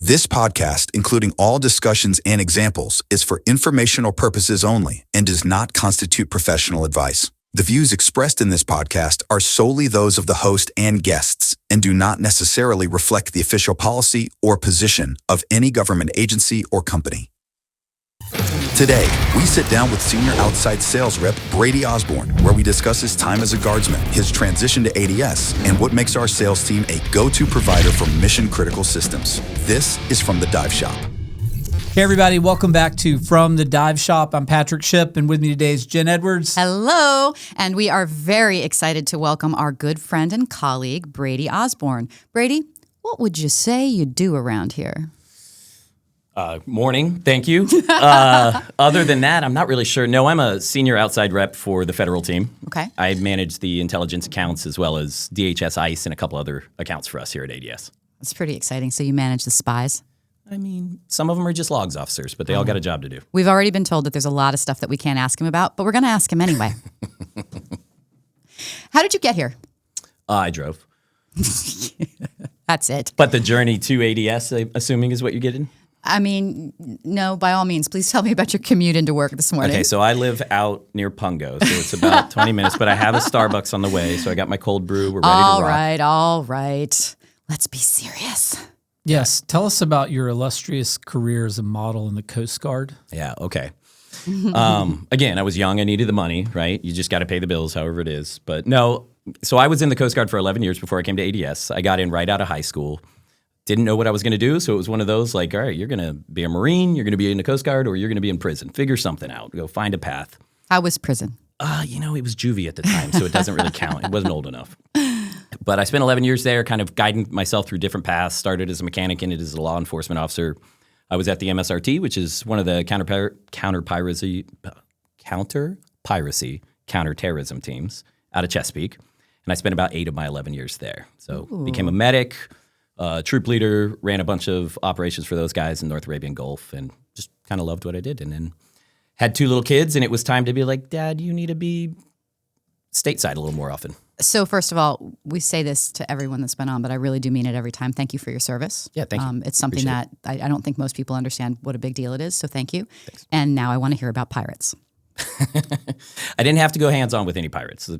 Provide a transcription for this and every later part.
This podcast, including all discussions and examples, is for informational purposes only and does not constitute professional advice. The views expressed in this podcast are solely those of the host and guests and do not necessarily reflect the official policy or position of any government agency or company. Today, we sit down with senior outside sales rep Brady Osborne, where we discuss his time as a guardsman, his transition to ADS, and what makes our sales team a go-to provider for mission-critical systems. This is From the Dive Shop. Hey everybody, welcome back to From the Dive Shop. I'm Patrick Shipp, and with me today is Jen Edwards. Hello, and we are very excited to welcome our good friend and colleague, Brady Osborne. Brady, what would you say you do around here? Morning, thank you. Other than that, I'm not really sure. No, I'm a senior outside rep for the federal team. Okay. I manage the intelligence accounts as well as DHS ICE and a couple other accounts for us here at ADS. That's pretty exciting. So you manage the spies? I mean, some of them are just logs officers, but they all got a job to do. We've already been told that there's a lot of stuff that we can't ask him about, but we're going to ask him anyway. How did you get here? I drove. That's it. But the journey to ADS, I'm assuming, is what you're getting? I mean, no, by all means, please tell me about your commute into work this morning. Okay, so I live out near Pungo, so it's about 20 minutes, but I have a Starbucks on the way, so I got my cold brew. We're ready to rock. All right. Let's be serious. Yes, tell us about your illustrious career as a model in the Coast Guard. Yeah, okay. Again, I was young. I needed the money, right? You just got to pay the bills, however it is. But no, so I was in the Coast Guard for 11 years before I came to ADS. I got in right out of high school. Didn't know what I was going to do, so it was one of those like, all right, you're going to be a Marine, you're going to be in the Coast Guard, or you're going to be in prison. Figure something out. Go find a path. How was prison? It was juvie at the time, so it doesn't really count. It wasn't old enough. But I spent 11 years there kind of guiding myself through different paths, started as a mechanic, ended as a law enforcement officer. I was at the MSRT, which is one of the counterterrorism teams out of Chesapeake. And I spent about 8 of my 11 years there. So became a medic, troop leader, ran a bunch of operations for those guys in North Arabian Gulf, and just kind of loved what I did. And then had 2 little kids, and it was time to be like, Dad, you need to be stateside a little more often. So first of all, we say this to everyone that's been on, but I really do mean it every time. Thank you for your service. Yeah, thank you. It's something Appreciate that I don't think most people understand what a big deal it is, so thank you. Thanks. And now I want to hear about pirates. I didn't have to go hands-on with any pirates.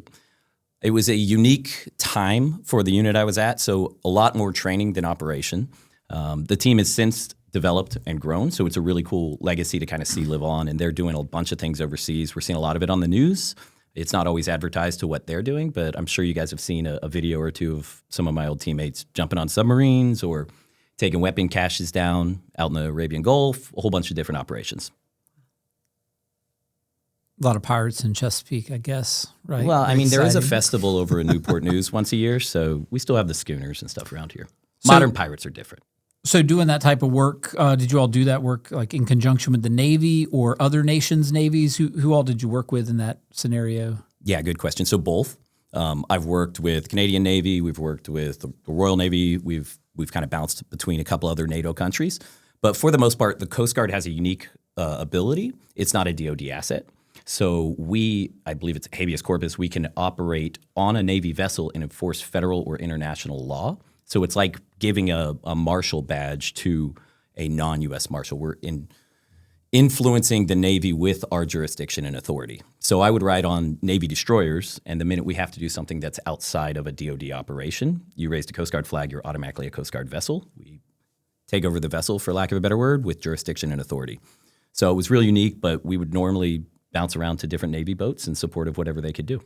It was a unique time for the unit I was at, so a lot more training than operation. The team has since developed and grown, so it's a really cool legacy to kind of see live on, and they're doing a bunch of things overseas. We're seeing a lot of it on the news. It's not always advertised to what they're doing, but I'm sure you guys have seen a video or two of some of my old teammates jumping on submarines or taking weapon caches down out in the Arabian Gulf, a whole bunch of different operations. A lot of pirates in Chesapeake, I guess, right? Well, I mean, there is a Exciting. festival over in Newport News once a year, so we still have the schooners and stuff around here. Modern pirates are different. So doing that type of work, did you all do that work like in conjunction with the Navy or other nations' navies? Who all did you work with in that scenario? Yeah, good question. So both. I've worked with Canadian Navy. We've worked with the Royal Navy. We've kind of bounced between a couple other NATO countries. But for the most part, the Coast Guard has a unique ability. It's not a DoD asset. So I believe it's habeas corpus, we can operate on a Navy vessel and enforce federal or international law. So it's like giving a marshal badge to a non-U.S. marshal. We're influencing the Navy with our jurisdiction and authority. So I would ride on Navy destroyers, and the minute we have to do something that's outside of a DoD operation, you raise the Coast Guard flag, you're automatically a Coast Guard vessel. We take over the vessel, for lack of a better word, with jurisdiction and authority. So it was really unique, but we would normally bounce around to different Navy boats in support of whatever they could do.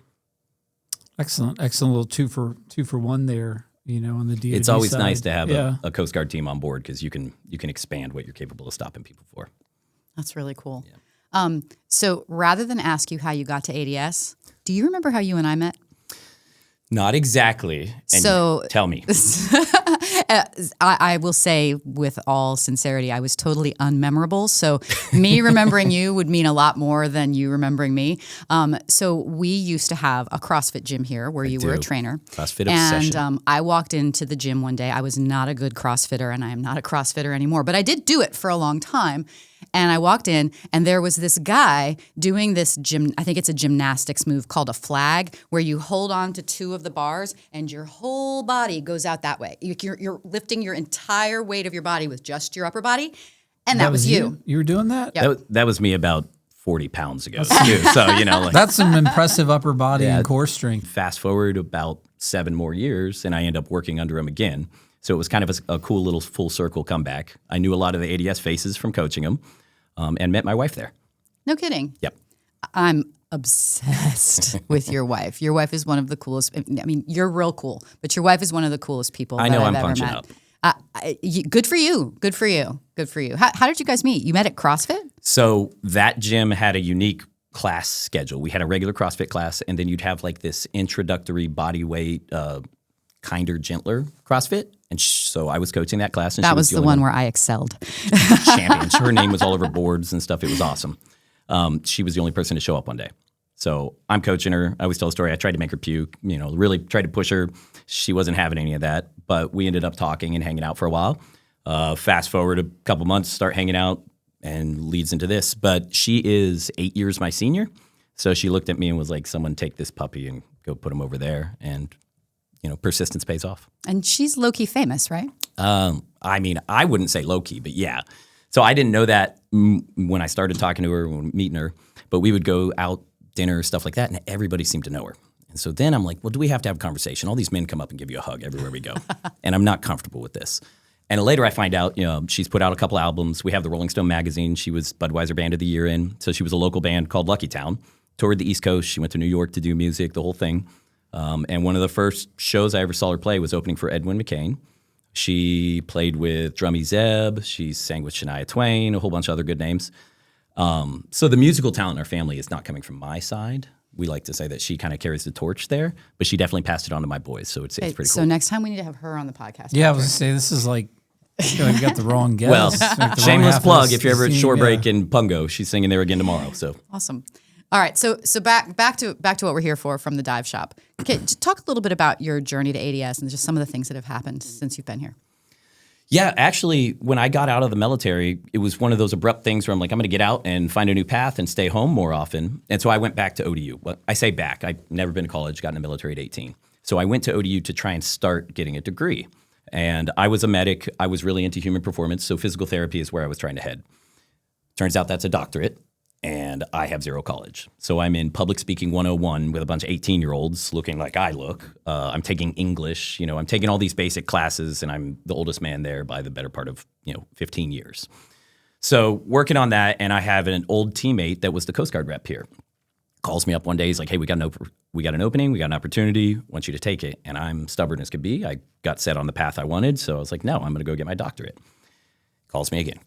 Excellent little two for one there. On the DoD It's always side. nice to have a Coast Guard team on board because you can expand what you're capable of stopping people for. That's really cool. Yeah. So rather than ask you how you got to ADS, do you remember how you and I met? Not exactly. And So tell me. I will say with all sincerity, I was totally unmemorable. So me remembering you would mean a lot more than you remembering me. So we used to have a CrossFit gym here where you were a trainer. CrossFit obsession. And I walked into the gym one day. I was not a good CrossFitter, and I am not a CrossFitter anymore. But I did do it for a long time. And I walked in, and there was this guy doing this I think it's a gymnastics move called a flag, where you hold on to 2 of the bars, and your whole body goes out that way. You're lifting your entire weight of your body with just your upper body. And that was you. You were doing that? Yep. That was me about 40 pounds ago, too. So, like, That's some impressive upper body and core strength. fast forward about 7 more years, and I end up working under him again. So it was kind of a cool little full circle comeback. I knew a lot of the ADS faces from coaching him, and met my wife there. No kidding. Yep. I'm obsessed with your wife. Your wife is one of the coolest. I mean, you're real cool, but your wife is one of the coolest people I know that I'm I've ever punching met. up. Good for you. Good for you. Good for you. How did you guys meet? You met at CrossFit? So that gym had a unique class schedule. We had a regular CrossFit class, and then you'd have like this introductory body weight, kinder, gentler CrossFit. And so I was coaching that class. And That she was the only one where I excelled. champion. Her name was all over boards and stuff. It was awesome. She was the only person to show up one day. So I'm coaching her. I always tell a story. I tried to make her puke, really tried to push her. She wasn't having any of that, but we ended up talking and hanging out for a while. Fast forward a couple months, start hanging out, and leads into this. But she is 8 years my senior. So she looked at me and was like, someone take this puppy and go put him over there. And, persistence pays off. And she's low-key famous, right? I mean, I wouldn't say low-key, but yeah. So I didn't know that when I started talking to her, when meeting her, but we would go out, dinner, stuff like that, and everybody seemed to know her. And so then I'm like, well, do we have to have a conversation? All these men come up and give you a hug everywhere we go, and I'm not comfortable with this. And later I find out, she's put out a couple albums. We have the Rolling Stone magazine. She was Budweiser Band of the Year in. So she was a local band called Lucky Town, toured the East Coast. She went to New York to do music, the whole thing. And one of the first shows I ever saw her play was opening for Edwin McCain. She played with Drummy Zeb. She sang with Shania Twain, a whole bunch of other good names. So the musical talent in our family is not coming from my side. We like to say that she kind of carries the torch there, but she definitely passed it on to my boys. So it's pretty cool. So next time we need to have her on the podcast. Yeah, I was going to say, this is like, you got the wrong guess. Well, Like the wrong shameless half of plug. this If you're ever at scene, Shore yeah. Break in Pungo, she's singing there again tomorrow. So Awesome. All right, so back to what we're here for from the dive shop. Okay, just talk a little bit about your journey to ADS and just some of the things that have happened since you've been here. yeah, actually, when I got out of the military, it was one of those abrupt things where I'm like, I'm going to get out and find a new path and stay home more often. And so I went back to ODU. Well, I say back. I'd never been to college, got in the military at 18. So I went to ODU to try and start getting a degree. And I was a medic. I was really into human performance. So physical therapy is where I was trying to head. Turns out that's a doctorate. And I have zero college. So I'm in public speaking 101 with a bunch of 18-year-olds looking like I look. I'm taking English. I'm taking all these basic classes, and I'm the oldest man there by the better part of 15 years. So working on that, and I have an old teammate that was the Coast Guard rep here. Calls me up one day. He's like, hey, we got an opening. We got an opportunity. I want you to take it. And I'm stubborn as could be. I got set on the path I wanted. So I was like, no, I'm going to go get my doctorate. Calls me again.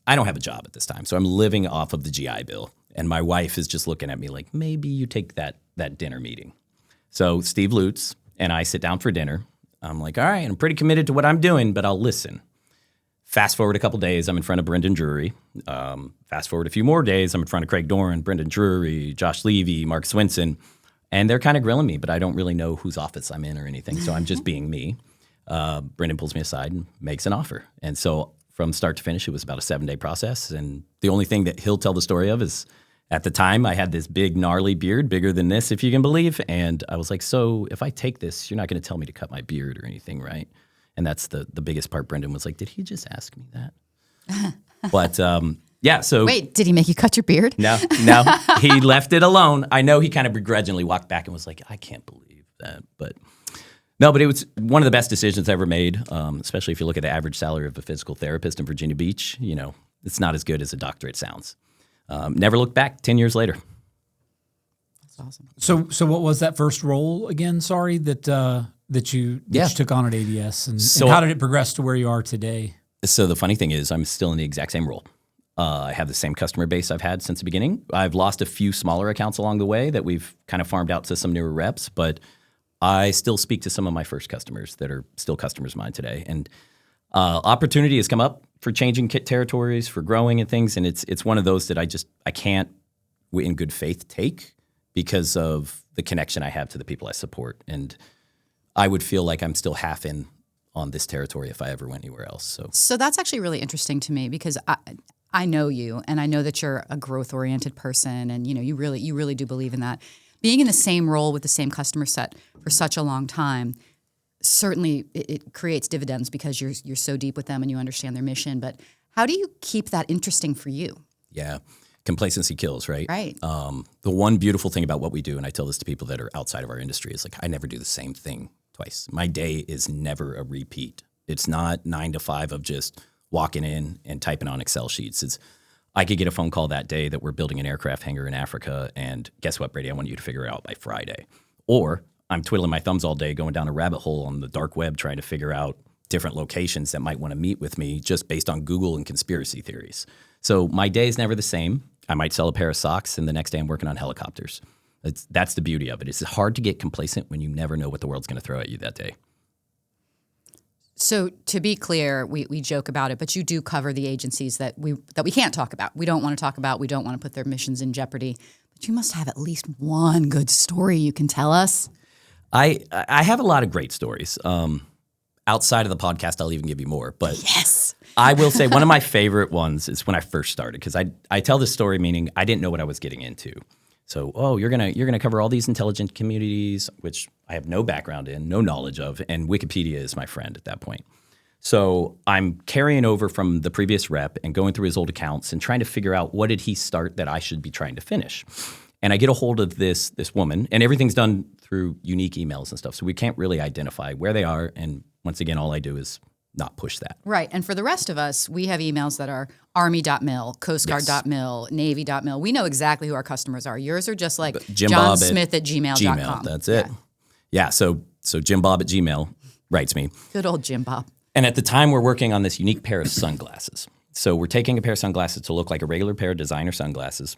I don't have a job at this time, so I'm living off of the GI Bill. And my wife is just looking at me like, maybe you take that dinner meeting. So Steve Lutz and I sit down for dinner. I'm like, all right, I'm pretty committed to what I'm doing, but I'll listen. Fast forward a couple days, I'm in front of Brendan Drury. Fast forward a few more days, I'm in front of Craig Doran, Brendan Drury, Josh Levy, Mark Swinson. And they're kind of grilling me, but I don't really know whose office I'm in or anything, so I'm just being me. Brendan pulls me aside and makes an offer. And so from start to finish, it was about a 7-day process. And the only thing that he'll tell the story of is at the time I had this big gnarly beard, bigger than this, if you can believe. And I was like, so if I take this, you're not going to tell me to cut my beard or anything, right? And that's the biggest part. Brendan was like, did he just ask me that? But yeah, so. Wait, did he make you cut your beard? No, he left it alone. I know he kind of begrudgingly walked back and was like, I can't believe that. But no, but it was one of the best decisions I ever made, especially if you look at the average salary of a physical therapist in Virginia Beach. It's not as good as a doctorate sounds. Never looked back 10 years later. That's awesome. So what was that first role again? Sorry, that you took on at ADS, and how did it progress to where you are today? So the funny thing is I'm still in the exact same role. I have the same customer base I've had since the beginning. I've lost a few smaller accounts along the way that we've kind of farmed out to some newer reps, but I still speak to some of my first customers that are still customers of mine today. And opportunity has come up for changing territories, for growing and things. And it's one of those that I can't, in good faith, take because of the connection I have to the people I support. And I would feel like I'm still half in on this territory if I ever went anywhere else. So that's actually really interesting to me because I know you, and I know that you're a growth-oriented person, and you really do believe in that. Being in the same role with the same customer set for such a long time, certainly it creates dividends because you're so deep with them and you understand their mission. But how do you keep that interesting for you? Yeah. Complacency kills, right? Right. The one beautiful thing about what we do, and I tell this to people that are outside of our industry, is like I never do the same thing twice. My day is never a repeat. It's not 9 to 5 of just walking in and typing on Excel sheets. I could get a phone call that day that we're building an aircraft hangar in Africa, and guess what, Brady? I want you to figure it out by Friday. Or I'm twiddling my thumbs all day going down a rabbit hole on the dark web trying to figure out different locations that might want to meet with me just based on Google and conspiracy theories. So my day is never the same. I might sell a pair of socks, and the next day I'm working on helicopters. That's the beauty of it. It's hard to get complacent when you never know what the world's going to throw at you that day. So to be clear, we joke about it, but you do cover the agencies that we can't talk about. We don't want to talk about. We don't want to put their missions in jeopardy. But you must have at least one good story you can tell us. I have a lot of great stories. Outside of the podcast, I'll even give you more. But yes, I will say one of my favorite ones is when I first started, because I tell this story meaning I didn't know what I was getting into. So, you're gonna cover all these intelligent communities, which I have no background in, no knowledge of, and Wikipedia is my friend at that point. So I'm carrying over from the previous rep and going through his old accounts and trying to figure out what did he start that I should be trying to finish. And I get a hold of this woman, and everything's done through unique emails and stuff, so we can't really identify where they are. And once again, all I do is not push that. Right. And for the rest of us, we have emails that are army.mil, coastguard.mil, navy.mil. We know exactly who our customers are. Yours are just like johnsmith@gmail.com. Gmail, that's it. Yeah. So Jim Bob at Gmail writes me. Good old Jim Bob. And at the time, we're working on this unique pair of sunglasses. So we're taking a pair of sunglasses to look like a regular pair of designer sunglasses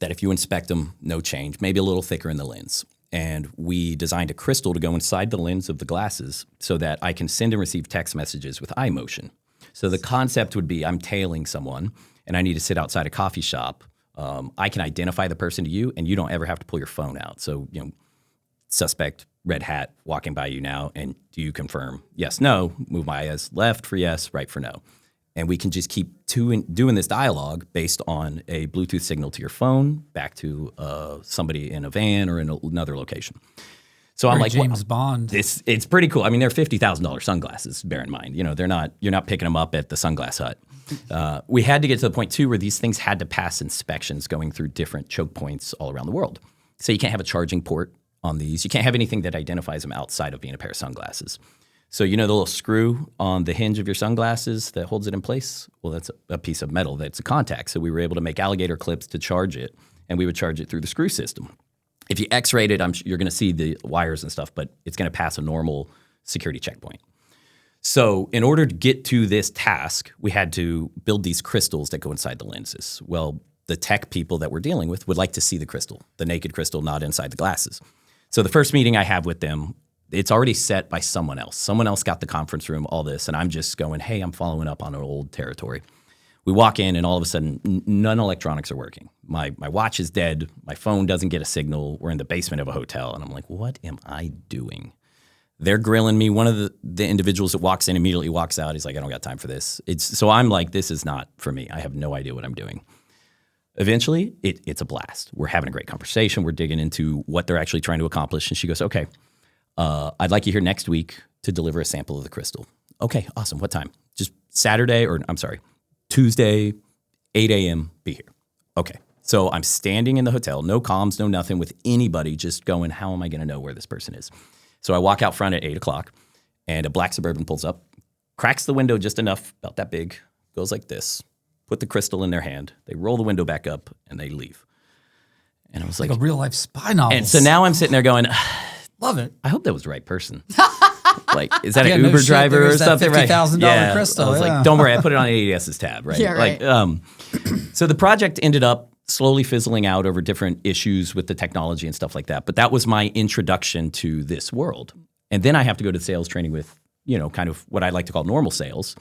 that if you inspect them, no change, maybe a little thicker in the lens. And we designed a crystal to go inside the lens of the glasses so that I can send and receive text messages with eye motion. So the concept would be I'm tailing someone and I need to sit outside a coffee shop. I can identify the person to you and you don't ever have to pull your phone out. So, suspect, red hat, walking by you now, and do you confirm? Yes, no, move my eyes left for yes, right for no. And we can just keep doing this dialogue based on a Bluetooth signal to your phone, back to somebody in a van or in another location. So I'm like, James Bond. It's pretty cool. I mean, they're $50,000 sunglasses. Bear in mind, you're not picking them up at the Sunglass Hut. We had to get to the point too where these things had to pass inspections going through different choke points all around the world. So you can't have a charging port on these. You can't have anything that identifies them outside of being a pair of sunglasses. So the little screw on the hinge of your sunglasses that holds it in place? Well, that's a piece of metal that's a contact. So we were able to make alligator clips to charge it, and we would charge it through the screw system. If you X-rayed it, you're going to see the wires and stuff, but it's going to pass a normal security checkpoint. So in order to get to this task, we had to build these crystals that go inside the lenses. Well, the tech people that we're dealing with would like to see the crystal, the naked crystal, not inside the glasses. So the first meeting I have with them, it's already set by someone else. Someone else got the conference room, all this, and I'm just going, hey, I'm following up on an old territory. We walk in, and all of a sudden, none electronics are working. My watch is dead. My phone doesn't get a signal. We're in the basement of a hotel, and I'm like, what am I doing? They're grilling me. One of the individuals that walks in immediately walks out. He's like, I don't got time for this. So I'm like, this is not for me. I have no idea what I'm doing. Eventually, it's a blast. We're having a great conversation. We're digging into what they're actually trying to accomplish, and she goes, okay. I'd like you here next week to deliver a sample of the crystal. Okay, awesome. What time? Just Tuesday, 8 a.m., be here. Okay. So I'm standing in the hotel, no comms, no nothing with anybody, just going, how am I going to know where this person is? So I walk out front at 8 o'clock, and a black Suburban pulls up, cracks the window just enough, about that big, goes like this, put the crystal in their hand. They roll the window back up, and they leave. And I was like a real-life spy novel. And so now I'm sitting there going, love it. I hope that was the right person. Like, is that an Uber driver or something? $50,000 crystal. I was like, don't worry, I put it on ADS's tab, right? Yeah, right. So the project ended up slowly fizzling out over different issues with the technology and stuff like that. But that was my introduction to this world. And then I have to go to sales training with, kind of what I like to call normal sales.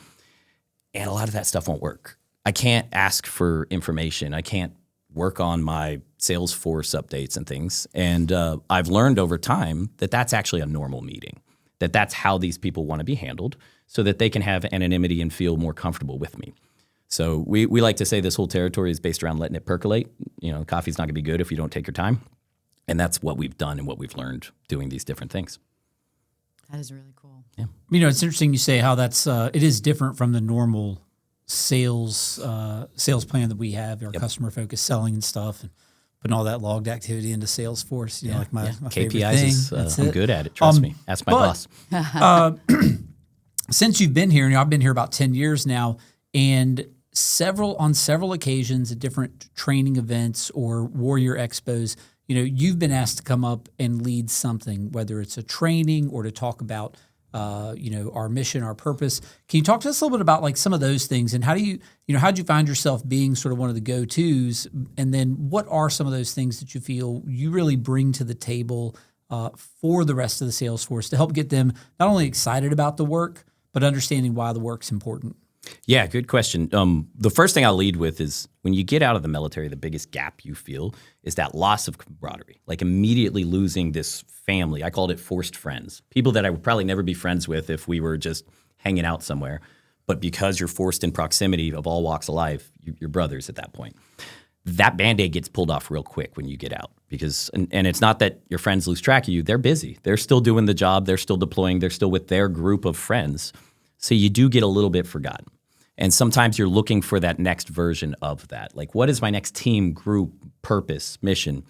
And a lot of that stuff won't work. I can't ask for information. I can't work on my Salesforce updates and things. And I've learned over time that that's actually a normal meeting, that's how these people want to be handled so that they can have anonymity and feel more comfortable with me. So we like to say this whole territory is based around letting it percolate. Coffee's not going to be good if you don't take your time. And that's what we've done and what we've learned doing these different things. That is really cool. It's interesting you say how that's it is different from the normal sales plan that we have, our customer focused selling and stuff, and putting all that logged activity into Salesforce. Like my favorite KPIs thing. is I'm good at it. Trust me. Ask my boss. Since you've been here, I've been here about 10 years now, and on several occasions at different training events or warrior expos, you've been asked to come up and lead something, whether it's a training or to talk about, our mission, our purpose. Can you talk to us a little bit about like some of those things, and how'd you find yourself being sort of one of the go-tos, and then what are some of those things that you feel you really bring to the table for the rest of the sales force to help get them not only excited about the work, but understanding why the work's important? Yeah, good question. The first thing I'll lead with is when you get out of the military, the biggest gap you feel is that loss of camaraderie, like immediately losing this family. I called it forced friends, people that I would probably never be friends with if we were just hanging out somewhere. But because you're forced in proximity of all walks of life, you're brothers at that point. That Band-Aid gets pulled off real quick when you get out because, and it's not that your friends lose track of you. They're busy. They're still doing the job. They're still deploying. They're still with their group of friends. So you do get a little bit forgotten. And sometimes you're looking for that next version of that. Like, what is my next team, group, purpose, mission?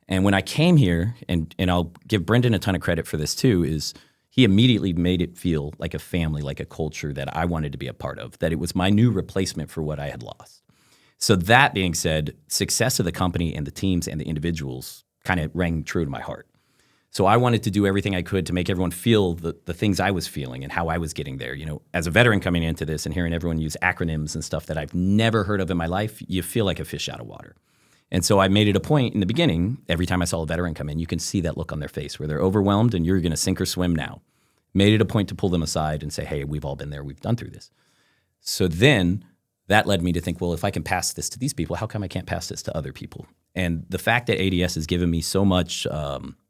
And when I came here, and I'll give Brendan a ton of credit for this too, is he immediately made it feel like a family, like a culture that I wanted to be a part of, that it was my new replacement for what I had lost. So that being said, success of the company and the teams and the individuals kind of rang true to my heart. So I wanted to do everything I could to make everyone feel the things I was feeling and how I was getting there. As a veteran coming into this and hearing everyone use acronyms and stuff that I've never heard of in my life, you feel like a fish out of water. And so I made it a point in the beginning, every time I saw a veteran come in, you can see that look on their face where they're overwhelmed and you're going to sink or swim now. Made it a point to pull them aside and say, hey, we've all been there. We've done through this. So then that led me to think, well, if I can pass this to these people, how come I can't pass this to other people? And the fact that ADS has given me so much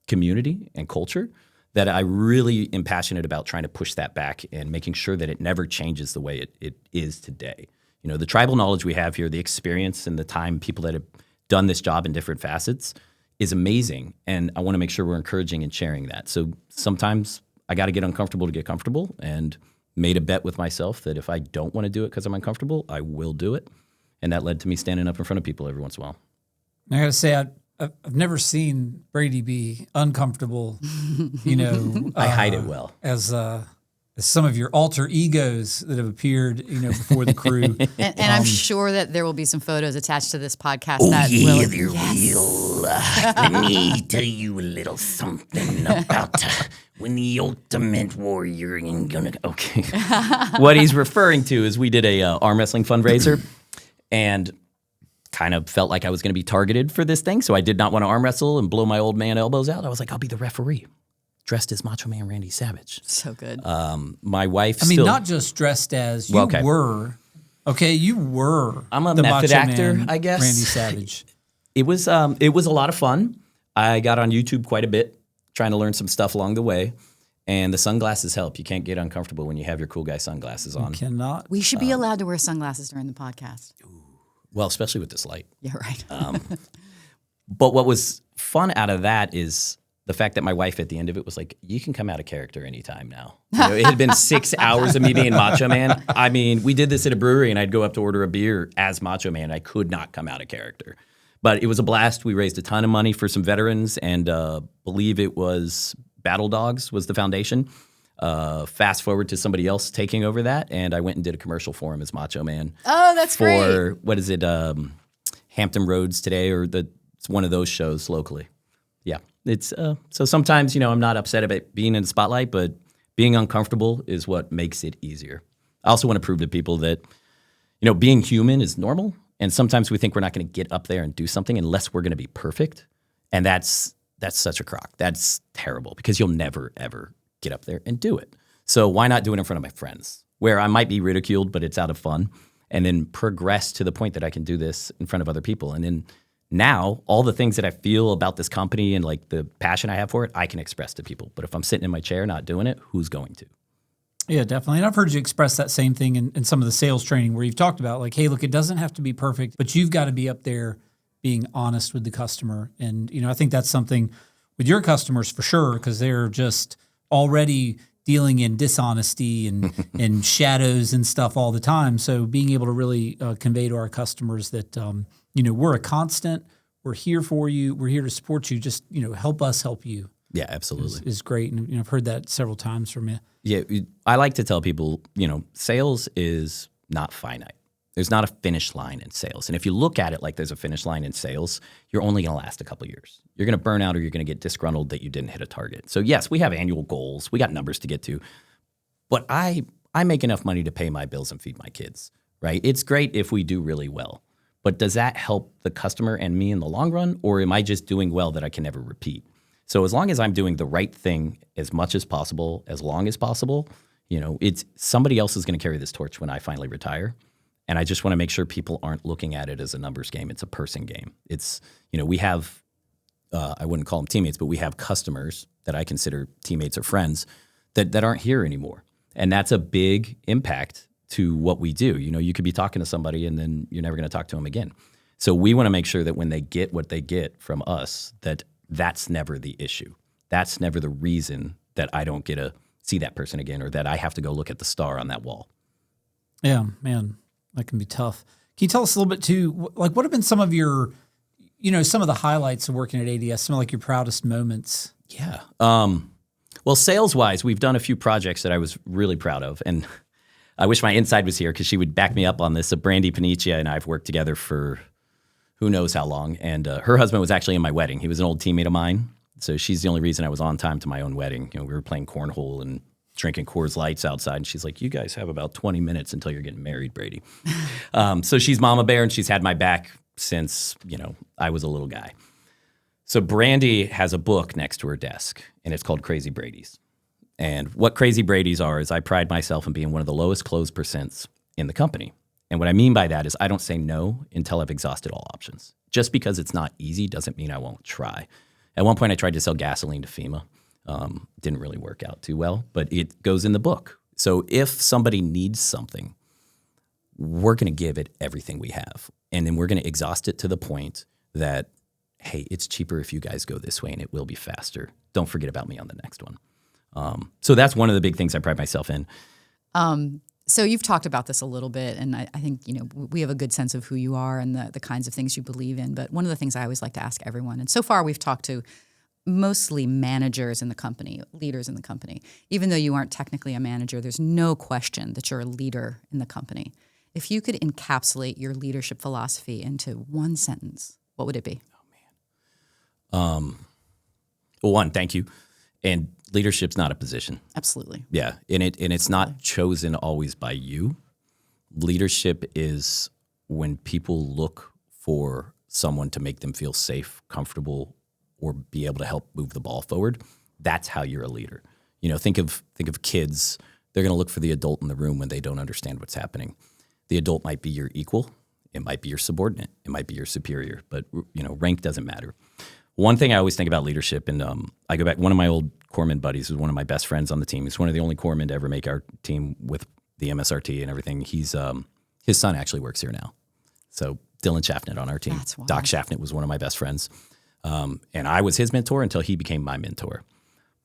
community and culture that I really am passionate about trying to push that back and making sure that it never changes the way it is today. The tribal knowledge we have here, the experience and the time people that have done this job in different facets is amazing. And I want to make sure we're encouraging and sharing that. So sometimes I got to get uncomfortable to get comfortable, and made a bet with myself that if I don't want to do it because I'm uncomfortable, I will do it. And that led to me standing up in front of people every once in a while. I got to say, I've never seen Brady be uncomfortable, I hide it well. As some of your alter egos that have appeared, before the crew. And I'm sure that there will be some photos attached to this podcast that will. There will. Let me tell you a little something about when the ultimate warrior ain't gonna. Okay. What he's referring to is we did a arm wrestling fundraiser, and kind of felt like I was going to be targeted for this thing. So I did not want to arm wrestle and blow my old man elbows out. I was like, I'll be the referee, dressed as Macho Man Randy Savage. So good. My wife not just dressed as, you were. Okay, you were. I'm a the method Macho actor, Man, I guess. Randy Savage. It was a lot of fun. I got on YouTube quite a bit, trying to learn some stuff along the way. And the sunglasses help. You can't get uncomfortable when you have your cool guy sunglasses on. You cannot. We should be allowed to wear sunglasses during the podcast. Well, especially with this light. Yeah, right. But what was fun out of that is the fact that my wife at the end of it was like, you can come out of character anytime now. It had been 6 hours of me being Macho Man. I mean, we did this at a brewery and I'd go up to order a beer as Macho Man. I could not come out of character. But it was a blast. We raised a ton of money for some veterans, and believe it was Battle Dogs was the foundation. Fast forward to somebody else taking over that, and I went and did a commercial for him as Macho Man. Oh, that's great. For, what is it, Hampton Roads Today, or it's one of those shows locally. Yeah. It's so sometimes, I'm not upset about being in the spotlight, but being uncomfortable is what makes it easier. I also want to prove to people that, being human is normal, and sometimes we think we're not going to get up there and do something unless we're going to be perfect, and that's such a crock. That's terrible because you'll never, ever get up there and do it. So why not do it in front of my friends where I might be ridiculed, but it's out of fun, and then progress to the point that I can do this in front of other people. And then now all the things that I feel about this company and like the passion I have for it, I can express to people. But if I'm sitting in my chair not doing it, who's going to? Yeah, definitely. And I've heard you express that same thing in some of the sales training where you've talked about like, hey, look, it doesn't have to be perfect, but you've got to be up there being honest with the customer. And, I think that's something with your customers for sure, because they're just already dealing in dishonesty and shadows and stuff all the time. So being able to really convey to our customers that, we're a constant, we're here for you, we're here to support you, just, help us help you. Yeah, absolutely. Is great. And I've heard that several times from you. Yeah, I like to tell people, sales is not finite. There's not a finish line in sales. And if you look at it like there's a finish line in sales, you're only going to last a couple years. You're going to burn out or you're going to get disgruntled that you didn't hit a target. So yes, we have annual goals. We got numbers to get to. But I make enough money to pay my bills and feed my kids, right? It's great if we do really well. But does that help the customer and me in the long run? Or am I just doing well that I can never repeat? So as long as I'm doing the right thing as much as possible, as long as possible, it's somebody else is going to carry this torch when I finally retire. And I just want to make sure people aren't looking at it as a numbers game. It's a person game. It's, we have, I wouldn't call them teammates, but we have customers that I consider teammates or friends that aren't here anymore. And that's a big impact to what we do. You could be talking to somebody and then you're never going to talk to them again. So we want to make sure that when they get what they get from us, that's never the issue. That's never the reason that I don't get to see that person again or that I have to go look at the star on that wall. Yeah, man. That can be tough. Can you tell us a little bit too, like what have been some of your, some of the highlights of working at ADS, some of like your proudest moments? Yeah. Well, sales-wise, we've done a few projects that I was really proud of. And I wish my inside was here because she would back me up on this. So Brady Osborne and I have worked together for who knows how long. And her husband was actually in my wedding. He was an old teammate of mine. So she's the only reason I was on time to my own wedding. We were playing cornhole and drinking Coors Lights outside. And she's like, you guys have about 20 minutes until you're getting married, Brady. So she's Mama Bear and she's had my back since, I was a little guy. So Brandy has a book next to her desk and it's called Crazy Brady's. And what Crazy Brady's are is I pride myself in being one of the lowest close percents in the company. And what I mean by that is I don't say no until I've exhausted all options. Just because it's not easy doesn't mean I won't try. At one point I tried to sell gasoline to FEMA. Didn't really work out too well, but it goes in the book. So if somebody needs something, we're going to give it everything we have. And then we're going to exhaust it to the point that, hey, it's cheaper if you guys go this way and it will be faster. Don't forget about me on the next one. So that's one of the big things I pride myself in. So you've talked about this a little bit, and I think, we have a good sense of who you are and the kinds of things you believe in. But one of the things I always like to ask everyone, and so far we've talked to mostly managers in the company, leaders in the company. Even though you aren't technically a manager, there's no question that you're a leader in the company. If you could encapsulate your leadership philosophy into one sentence, what would it be? Oh, man. Well, one, thank you. And leadership's not a position. Absolutely. Yeah, and it's not chosen always by you. Leadership is when people look for someone to make them feel safe, comfortable, or be able to help move the ball forward. That's how you're a leader. Think of kids. They're going to look for the adult in the room when they don't understand what's happening. The adult might be your equal. It might be your subordinate. It might be your superior. But rank doesn't matter. One thing I always think about leadership, and I go back, one of my old corpsman buddies was one of my best friends on the team. He's one of the only corpsmen to ever make our team with the MSRT and everything. He's his son actually works here now. So Dylan Schaffnet on our team. That's wild. Doc Schaffnet was one of my best friends. And I was his mentor until he became my mentor.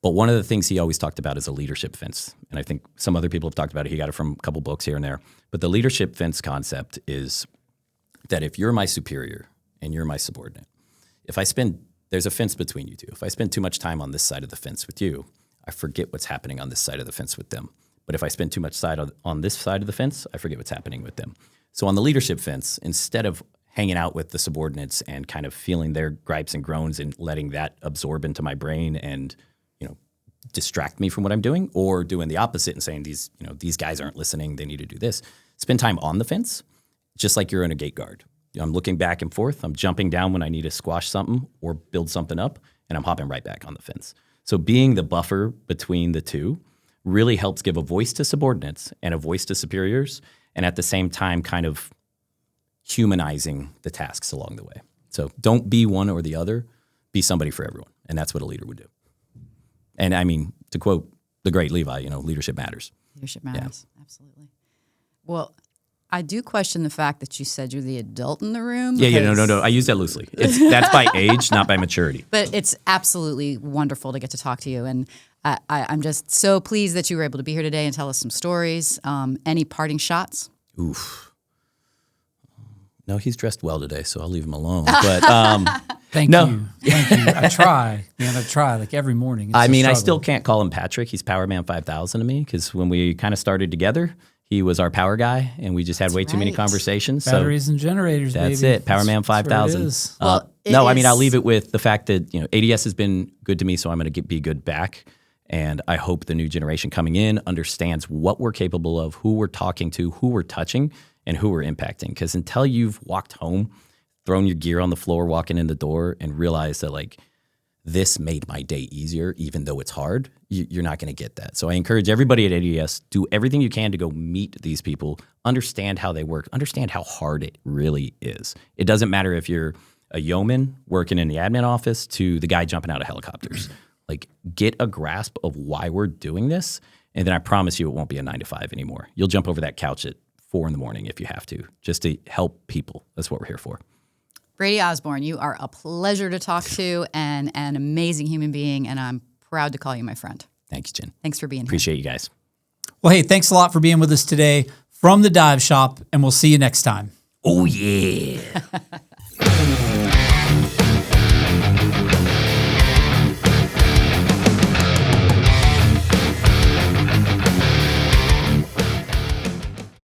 But one of the things he always talked about is a leadership fence. And I think some other people have talked about it. He got it from a couple books here and there. But the leadership fence concept is that if you're my superior and you're my subordinate, there's a fence between you two. If I spend too much time on this side of the fence with you, I forget what's happening on this side of the fence with them. But if I spend too much time on this side of the fence, I forget what's happening with them. So on the leadership fence, instead of hanging out with the subordinates and kind of feeling their gripes and groans and letting that absorb into my brain and, distract me from what I'm doing, or doing the opposite and saying these guys aren't listening, they need to do this. Spend time on the fence, just like you're in a gate guard. I'm looking back and forth. I'm jumping down when I need to squash something or build something up, and I'm hopping right back on the fence. So being the buffer between the two really helps give a voice to subordinates and a voice to superiors, and at the same time kind of humanizing the tasks along the way. So don't be one or the other, be somebody for everyone. And that's what a leader would do. And I mean, to quote the great Levi, leadership matters. Leadership matters. Yeah. Absolutely. Well, I do question the fact that you said you're the adult in the room. Yeah, no. I use that loosely. That's by age, not by maturity. But it's absolutely wonderful to get to talk to you. And I'm just so pleased that you were able to be here today and tell us some stories. Any parting shots? Oof. No, he's dressed well today, so I'll leave him alone. But Thank you. I try, man. I try like every morning. It's I a mean, I struggle. still can't call him Patrick. He's Power Man 5000 to me because when we kind of started together, he was our power guy, and we just had way too many right. conversations. Batteries and generators. That's baby. it. Power Man That's where it 5000. is. Well, No, I mean, I'll is- leave it with the fact that ADS has been good to me, so I'm going to be good back. And I hope the new generation coming in understands what we're capable of, who we're talking to, who we're touching, and who we're impacting. Because until you've walked home, thrown your gear on the floor, walking in the door, and realized that like this made my day easier, even though it's hard, you're not going to get that. So I encourage everybody at ADS, do everything you can to go meet these people, understand how they work, understand how hard it really is. It doesn't matter if you're a yeoman working in the admin office to the guy jumping out of helicopters. Like, get a grasp of why we're doing this, and then I promise you it won't be a 9 to 5 anymore. You'll jump over that couch at 4 a.m. if you have to, just to help people. That's what we're here for. Brady Osborne, you are a pleasure to talk to and an amazing human being, and I'm proud to call you my friend. Thanks, Jen. Thanks for being here. Appreciate you guys. Well, hey, thanks a lot for being with us today from the Dive Shop, and we'll see you next time. Oh, yeah.